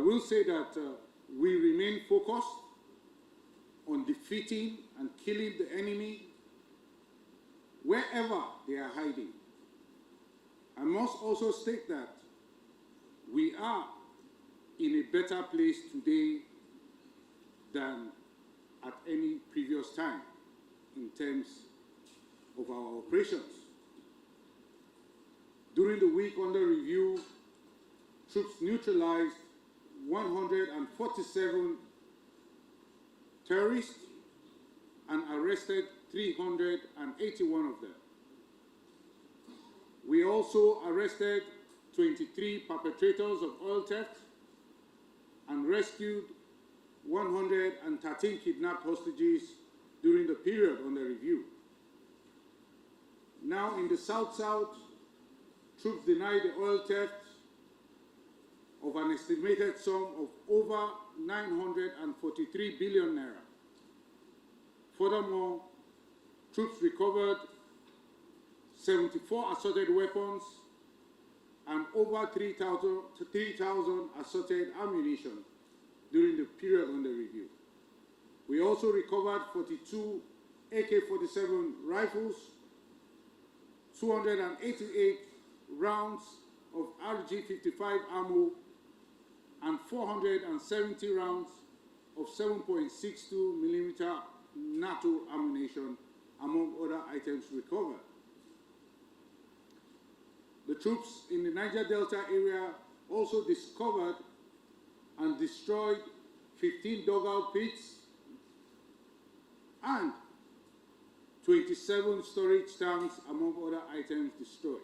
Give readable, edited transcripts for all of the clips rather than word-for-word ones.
will say that we remain focused on defeating and killing the enemy wherever they are hiding. I must also state that we are in a better place today than at any previous time in terms of our operations. During the week under review, troops neutralized 147 terrorists and arrested 381 of them. We also arrested 23 perpetrators of oil theft and rescued 113 kidnapped hostages during the period under review. Now in the South-South, troops denied the oil theft of an estimated sum of over 943 billion naira. Furthermore, troops recovered 74 assorted weapons and over 3,000 assorted ammunition during the period under review. We also recovered 42 AK-47 rifles, 288 rounds of RG-55 ammo, and 470 rounds of 7.62mm NATO ammunition, among other items recovered. The troops in the Niger Delta area also discovered and destroyed 15 dugout pits and 27 storage tanks, among other items destroyed.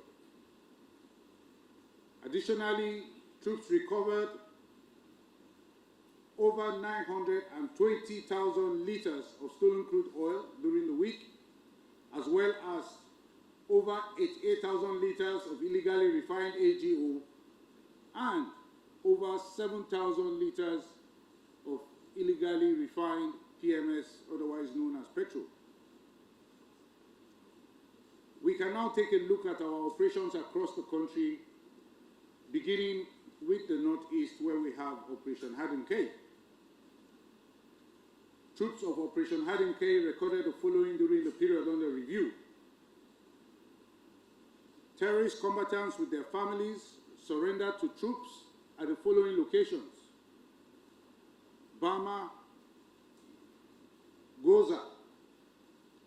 Additionally, troops recovered over 920,000 liters of stolen crude oil during the week, as well as over 88,000 liters of illegally refined AGO and over 7,000 liters of illegally refined PMS, otherwise known as petrol. We can now take a look at our operations across the country, beginning with the Northeast, where we have Operation Harden K. Troops of Operation Harden K recorded the following during the period under review. Terrorist combatants with their families surrendered to troops at the following locations: Bama, Goza,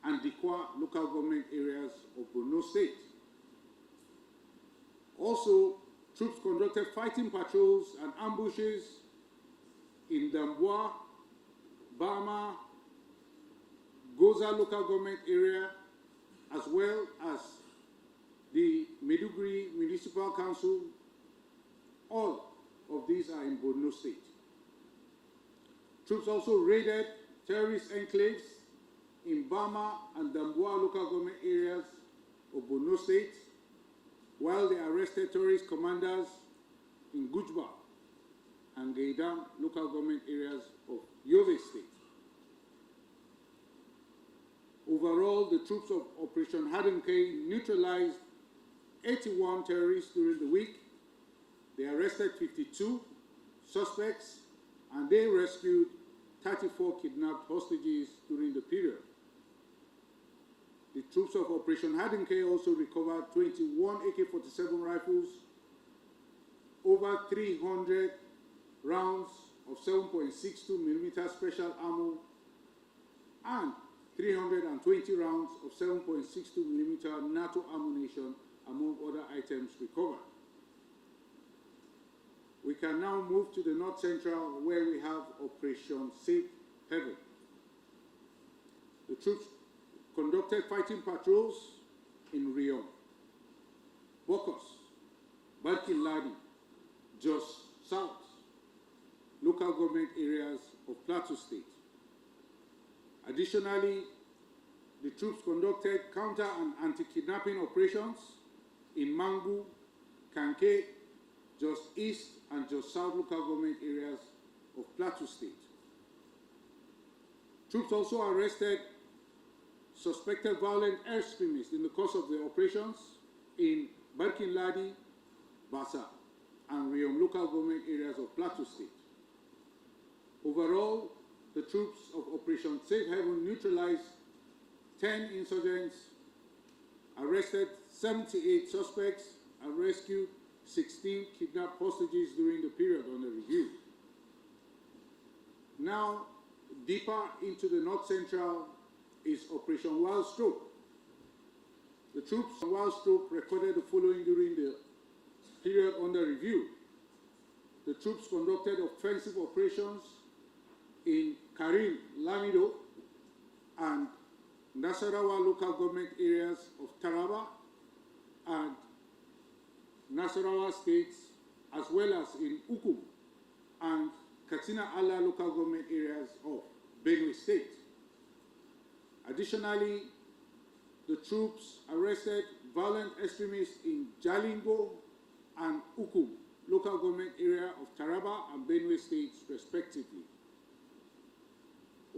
and Dikwa local government areas of Borno State. Also, troops conducted fighting patrols and ambushes in Damboa, Bama, Goza local government area, as well as the Maiduguri Municipal Council. All of these are in Borno State. Troops also raided terrorist enclaves in Bama and Damboa local government areas of Borno State, while they arrested terrorist commanders in Gujba and Gaidam local government areas of Yobe State. Overall, the troops of Operation Harden K neutralized 81 terrorists during the week. They arrested 52 suspects and they rescued 34 kidnapped hostages during the period. The troops of Operation Harden K also recovered 21 AK-47 rifles, over 300 rounds of 7.62mm special ammo, and 320 rounds of 7.62mm NATO ammunition, among other items recovered. We can now move to the North Central, where we have Operation Safe Haven. The troops conducted fighting patrols in Riom, Bokos, Barkin Ladi, Jos South, local government areas of Plateau State. Additionally, the troops conducted counter and anti-kidnapping operations in Mangu, Kanke, Jos East and Jos South local government areas of Plateau State. Troops also arrested suspected violent extremists in the course of the operations in Barkin Ladi, Bassa, and Riom local government areas of Plateau State. Overall, the troops of Operation Safe Haven neutralized 10 insurgents, arrested 78 suspects, and rescued 16 kidnapped hostages during the period under review. Now, deeper into the North Central is Operation Wild Stroke. The troops of Wild Stroke recorded the following during the period under review. The troops conducted offensive operations in Karim, Lamido, and Nasarawa local government areas of Taraba and Nasarawa states, as well as in Ukum and Katsina Allah local government areas of Benue State. Additionally, the troops arrested violent extremists in Jalingo and Ukum local government area of Taraba and Benue states, respectively.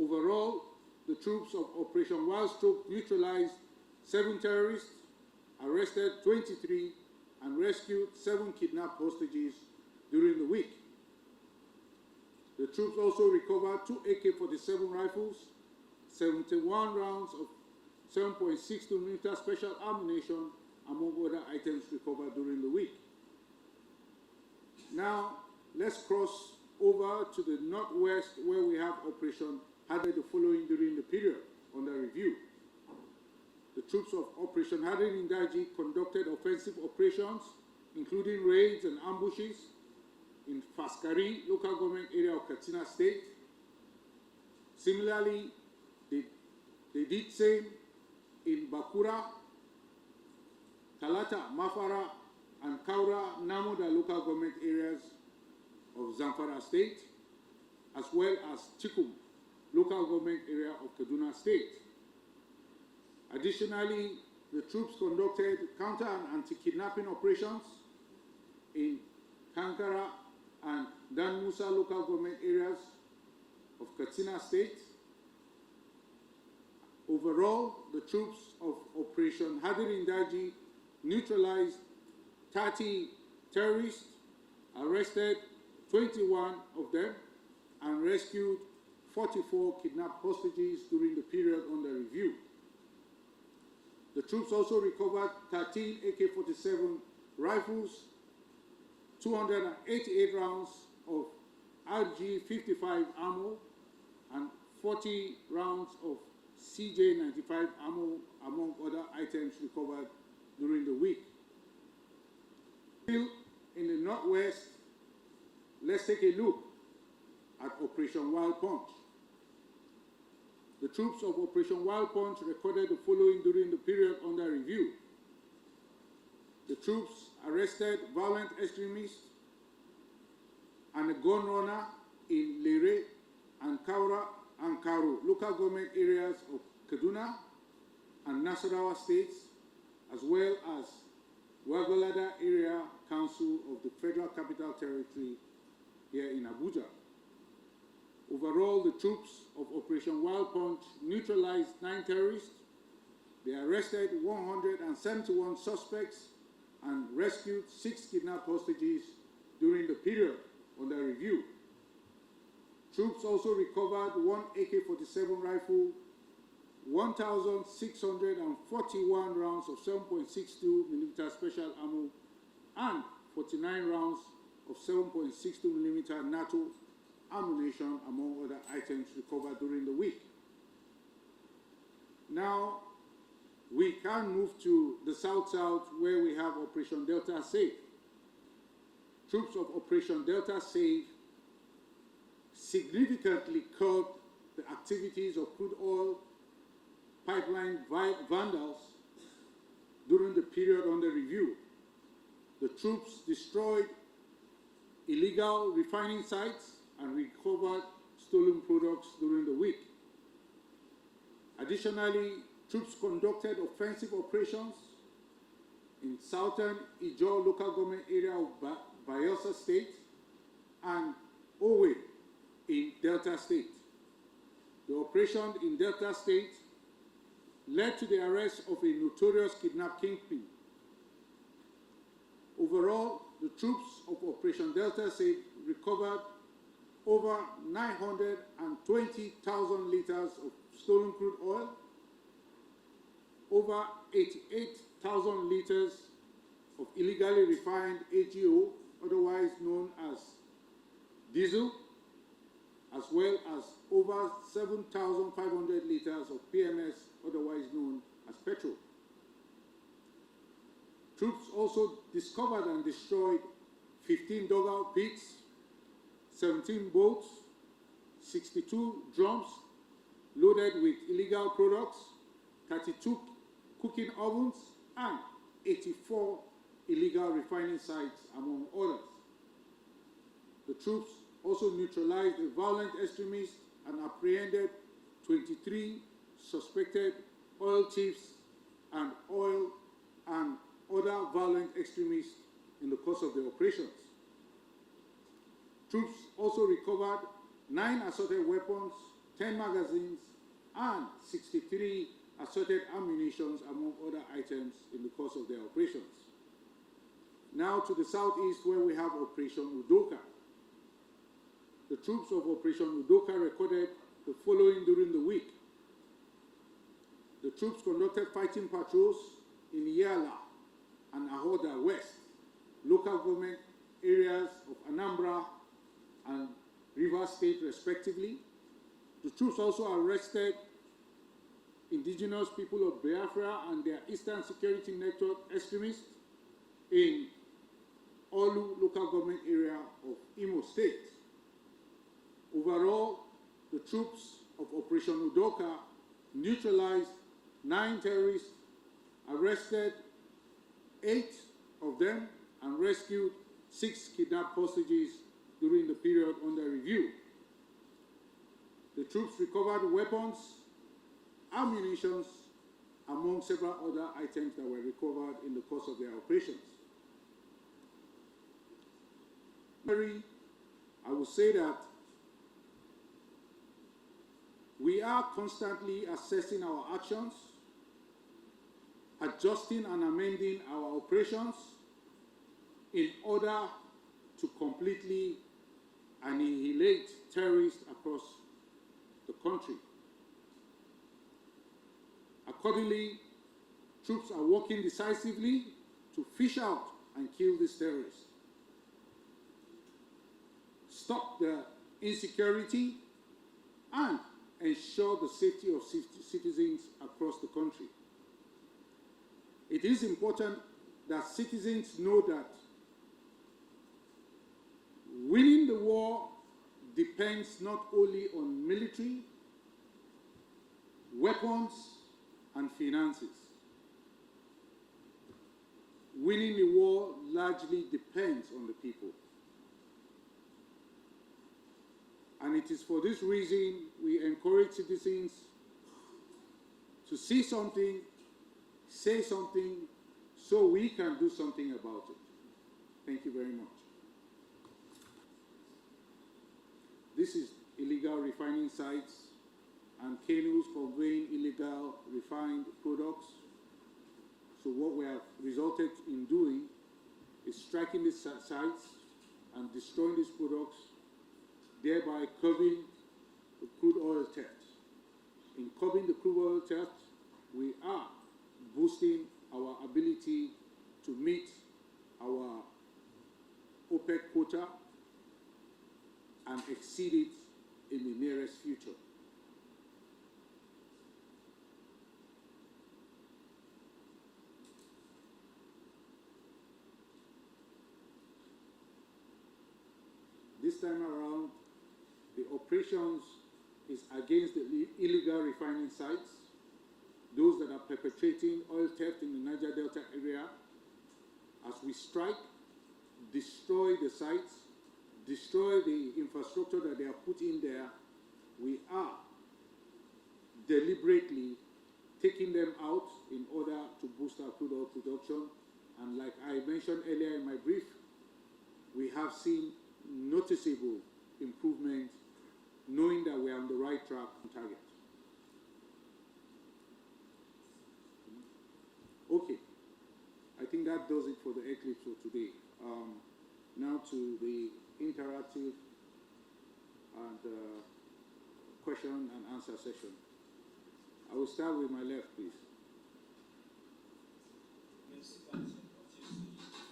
Overall, the troops of Operation Wild Stroke neutralized 7 terrorists, arrested 23, and rescued 7 kidnapped hostages during the week. The troops also recovered 2 AK-47 rifles, 71 rounds of 7.62mm special ammunition, among other items recovered during the week. Now, let's cross over to the northwest, where we have Operation Harden the following during the period under review. The troops of Operation Harden in Daji conducted offensive operations, including raids and ambushes in Faskari, local government area of Katsina State. Similarly, they did same in Bakura, Talata, Mafara, and Kaura, Namoda local government areas of Zamfara State, as well as Chikum, local government area of Kaduna State. Additionally, the troops conducted counter and anti-kidnapping operations in Kankara and Dan Musa local government areas of Katsina State. Overall, the troops of Operation Harden in Daji neutralized 30 terrorists, arrested 21 of them, and rescued 44 kidnapped hostages during the period under review. The troops also recovered 13 AK-47 rifles, 288 rounds of RG-55 ammo, and 40 rounds of CJ-95 ammo, among other items recovered during the week. Still in the northwest, let's take a look at Operation Wild Punch. The troops of Operation Wild Punch recorded the following during the period under review. The troops arrested violent extremists and a gun runner in Lere and Kaura and Karu, local government areas of Kaduna and Nasarawa states, as well as Wagolada Area Council of the Federal Capital Territory here in Abuja. Overall, the troops of Operation Wild Punch neutralized 9 terrorists. They arrested 171 suspects and rescued 6 kidnapped hostages during the period under review. Troops also recovered 1 AK-47 rifle, 1,641 rounds of 7.62mm special ammo, and 49 rounds of 7.62mm NATO ammunition, among other items recovered during the week. Now, we can move to the south-south, where we have Operation Delta Safe. Troops of Operation Delta Safe significantly curbed the activities of crude oil pipeline vandals during the period under review. The troops destroyed illegal refining sites and recovered stolen products during the week. Additionally, troops conducted offensive operations in southern Ijaw local government area of Bayelsa State and Owe in Delta State. The operation in Delta State led to the arrest of a notorious kidnap kingpin. Overall, the troops of Operation Delta Safe recovered over 920,000 liters of stolen crude oil, over 88,000 liters of illegally refined AGO, otherwise known as diesel, as well as over 7,500 liters of PMS, otherwise known as petrol. Troops also discovered and destroyed 15 dugout pits, 17 boats, 62 drums loaded with illegal products, 32 cooking ovens, and 84 illegal refining sites, among others. The troops also neutralized a violent extremist and apprehended 23 suspected oil thieves and oil and other violent extremists in the course of the operations. Troops also recovered 9 assorted weapons, 10 magazines, and 63 assorted ammunition, among other items, in the course of their operations. Now to the southeast, where we have Operation Udoka. The troops of Operation Udoka recorded the following during the week. The troops conducted fighting patrols in Yala and Ahoda West, local government areas of Anambra and Rivers State, respectively. The troops also arrested indigenous people of Biafra and their Eastern Security Network extremists in Olu local government area of Imo State. Overall, the troops of Operation Udoka neutralized 9 terrorists, arrested 8 of them, and rescued 6 kidnapped hostages during the period under review. The troops recovered weapons, ammunition, among several other items that were recovered in the course of their operations. I will say that we are constantly assessing our actions, adjusting and amending our operations in order to completely annihilate terrorists across the country. Accordingly, troops are working decisively to fish out and kill these terrorists, stop the insecurity, and ensure the safety of citizens across the country. It is important that citizens know that winning the war depends not only on military, weapons, and finances. Winning the war largely depends on the people. And it is for this reason we encourage citizens to see something, say something, so we can do something about it. Thank you very much. This is illegal refining sites and canoes conveying illegal refined products. So what we have resulted in doing is striking these sites and destroying these products, thereby curbing the crude oil theft. In curbing the crude oil theft, we are boosting our ability to meet our OPEC quota and exceed it in the nearest future. This time around, the operations is against the illegal refining sites, those that are perpetrating oil theft in the Niger Delta area. As we strike, destroy the sites, destroy the infrastructure that they have put in there, we are deliberately taking them out in order to boost our crude oil production. And like I mentioned earlier in my brief, we have seen noticeable improvement, knowing that we are on the right track and target. Okay, I think that does it for the Eclipse for today. Now to the interactive and question and answer session. I will start with my left, please.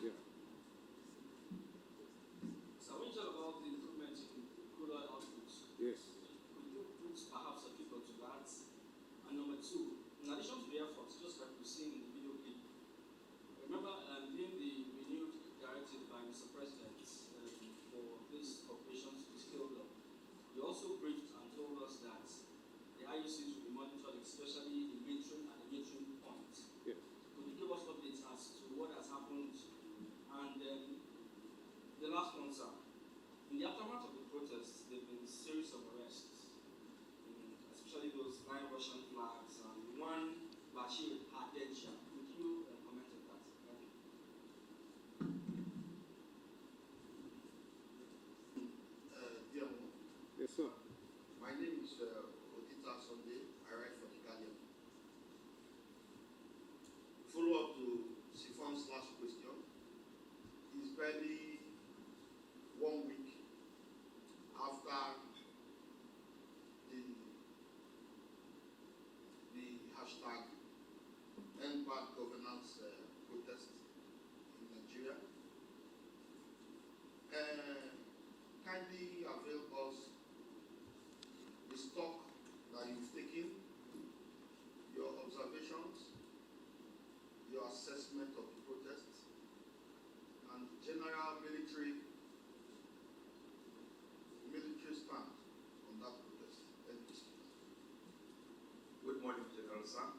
Yeah. So when you talk about the improvement in crude oil outputs, Yes. could you put perhaps a figure to that? And number two, in addition to the efforts, just like we've seen in the video clip, remember during the renewed directive by Mr. President for this operation to be scaled up, he also briefed and told us that the IUCs will be monitored, especially the metering and the metering point. Yes. Could you give us updates as to what has happened? And the last one, sir. In the aftermath of the protests, there have been a series of arrests, especially those 9 Russian flags and one Bashir Hadeja. Could you comment on that? Thank you. Dear Mo, Yes, sir. my name is Odita Sunday. I write for The Guardian. Follow up to Sifon's last question. It's barely 1 week after the hashtag End Bad Governance protest in Nigeria. Kindly avail us the stock that you've taken, your observations, your assessment of the protests, and general military stand on that protest. Good morning, General Sam.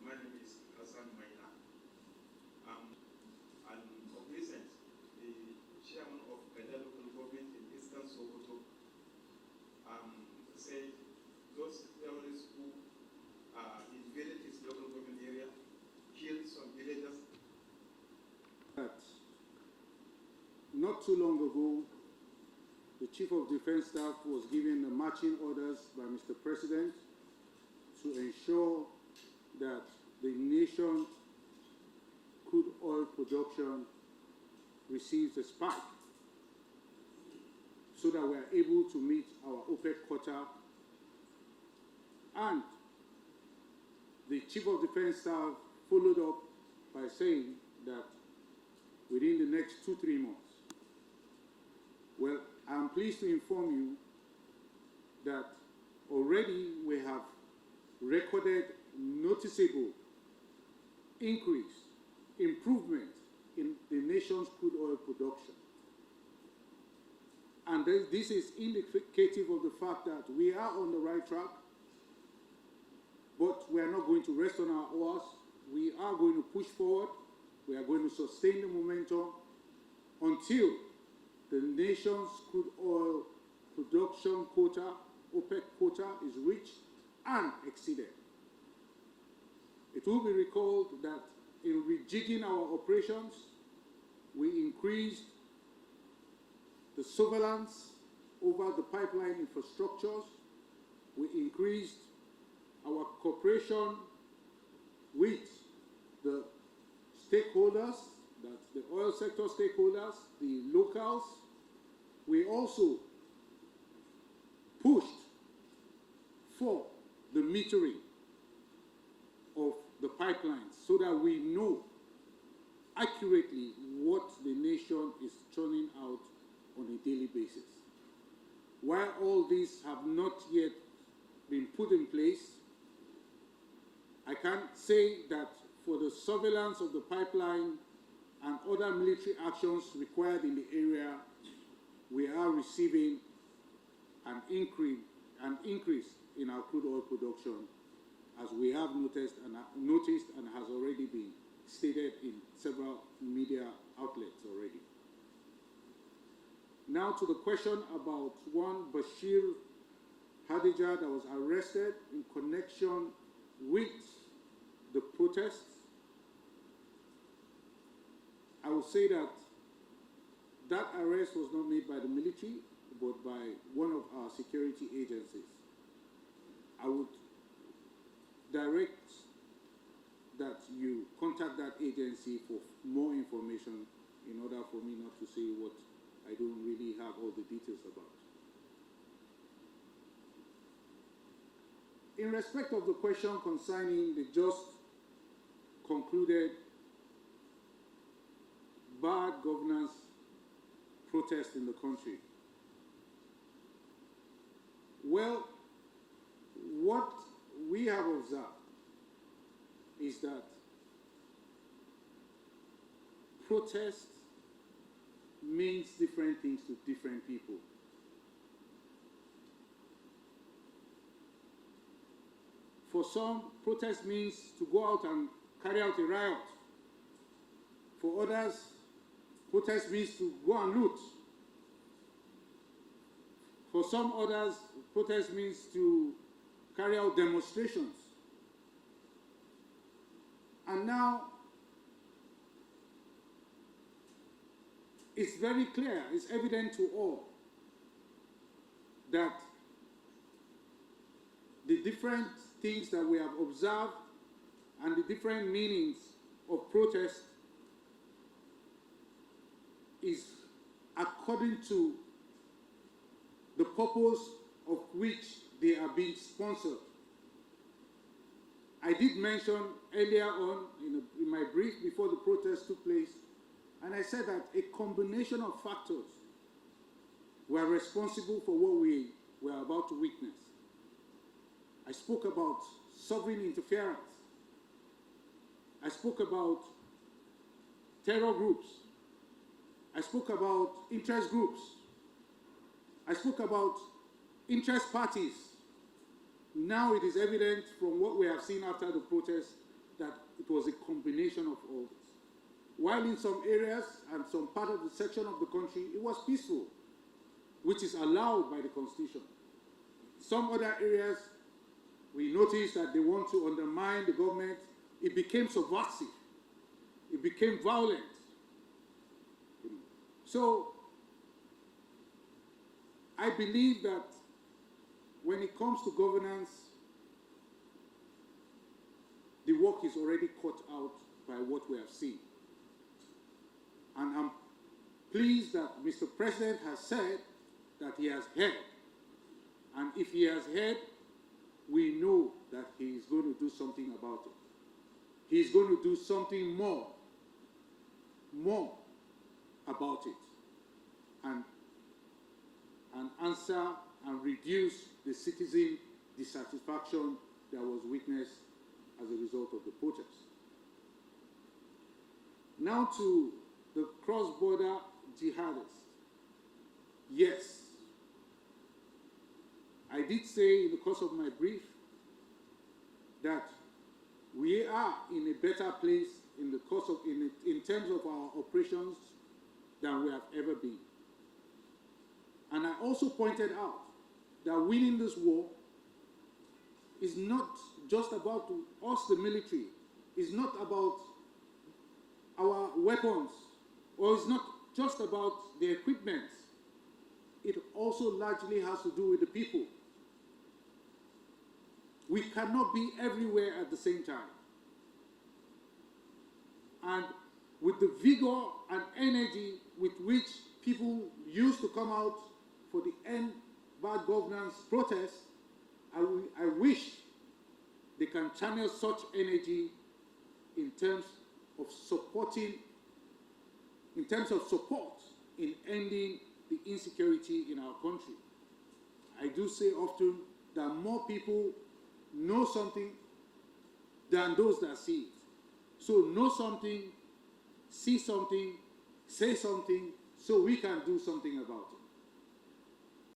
My name is Hassan Maina. And of recent, the chairman of Gada local government in Eastern Sokoto said those terrorists who invaded his local government area killed some villagers. That not too long ago, the Chief of Defense Staff was given the marching orders by Mr. President to ensure that the nation crude oil production receives a spike so that we are able to meet our OPEC quota. And the Chief of Defense Staff followed up by saying that within the next 2-3 months. Well, I'm pleased to inform you that already we have recorded noticeable increase, improvement in the nation's crude oil production. And this is indicative of the fact that we are on the right track, but we are not going to rest on our oars. We are going to push forward. We are going to sustain the momentum until the nation's crude oil production quota, OPEC quota, is reached and exceeded. It will be recalled that in rejigging our operations, we increased the surveillance over the pipeline infrastructures. We increased our cooperation with the stakeholders, that's the oil sector stakeholders, the locals. We also pushed for the metering of the pipelines so that we know accurately what the nation is churning out on a daily basis. While all these have not yet been put in place, I can't say that for the surveillance of the pipeline and other military actions required in the area, we are receiving an increase in our crude oil production, as we have noticed and has already been stated in several media outlets already. Now to the question about one Bashir Hadija that was arrested in connection with the protests. I will say that that arrest was not made by the military, but by one of our security agencies. I would direct that you contact that agency for more information in order for me not to say what I don't really have all the details about. in respect of the question concerning the just concluded bad governance protest in the country, well, what we have observed is that protest means different things to different people. For some, protest means to go out and carry out a riot. For others, protest means to go and loot. For some others, protest means to carry out demonstrations. And now, it's very clear, it's evident to all that the different things that we have observed and the different meanings of protest is according to the purpose of which they are being sponsored. I did mention earlier on in my brief before the protest took place, and I said that a combination of factors were responsible for what we were about to witness. I spoke about sovereign interference. I spoke about terror groups. I spoke about interest groups. I spoke about interest parties. Now it is evident from what we have seen after the protest that it was a combination of all this. While in some areas and some part of the section of the country, it was peaceful, which is allowed by the Constitution. Some other areas, we noticed that they want to undermine the government. It became subversive. It became violent. So, I believe that when it comes to governance, the work is already cut out by what we have seen. And I'm pleased that Mr. President has said that he has heard. And if he has heard, we know that he is going to do something about it. He is going to do something more about it, and answer and reduce the citizen dissatisfaction that was witnessed as a result of the protest. Now to the cross-border jihadists. Yes, I did say in the course of my brief that we are in a better place in the course of in terms of our operations than we have ever been. And I also pointed out that winning this war is not just about us, the military. It's not about our weapons, or it's not just about the equipment. It also largely has to do with the people. We cannot be everywhere at the same time. And with the vigor and energy with which people used to come out for the End Bad Governance protest, I wish they can channel such energy in terms of support in ending the insecurity in our country. I do say often that more people know something than those that see it. So know something, see something, say something, so we can do something about it.